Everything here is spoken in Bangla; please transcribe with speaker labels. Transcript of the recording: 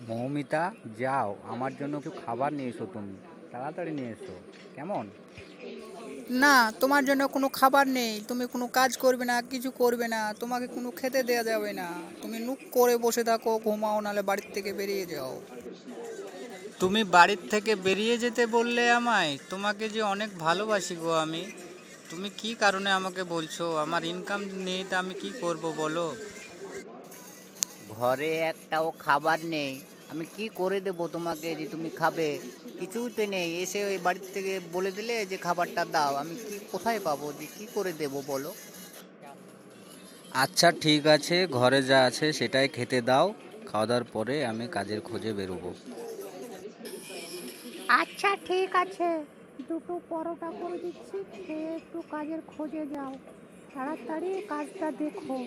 Speaker 1: মৌমিতা, যাও আমার জন্য কিছু খাবার নিয়ে এসো, তুমি তাড়াতাড়ি নিয়ে এসো। কেমন?
Speaker 2: না, তোমার জন্য কোনো খাবার নেই। তুমি কোনো কাজ করবে না, কিছু করবে না, তোমাকে কোনো খেতে দেয়া যাবে না। তুমি নুক করে বসে থাকো, ঘুমাও, নাহলে বাড়ির থেকে বেরিয়ে যাও।
Speaker 3: তুমি বাড়ির থেকে বেরিয়ে যেতে বললে আমায়? তোমাকে যে অনেক ভালোবাসি গো আমি। তুমি কি কারণে আমাকে বলছো? আমার ইনকাম নেই, তা আমি কি করব বলো?
Speaker 4: ঘরে একটাও খাবার নেই, আমি কি করে দেবো তোমাকে যে তুমি খাবে? কিছুই তো নেই, এসে ওই বাড়ির থেকে বলে দিলে যে খাবারটা দাও, আমি কি কোথায় পাবো, যে কি করে দেবো বলো?
Speaker 1: আচ্ছা ঠিক আছে, ঘরে যা আছে সেটাই খেতে দাও। খাওয়া দাওয়ার পরে আমি কাজের খোঁজে বেরোবো।
Speaker 5: আচ্ছা ঠিক আছে, দুটো পরোটা করে দিচ্ছি, খেয়ে একটু কাজের খোঁজে যাও। তাড়াতাড়ি কাজটা দেখো।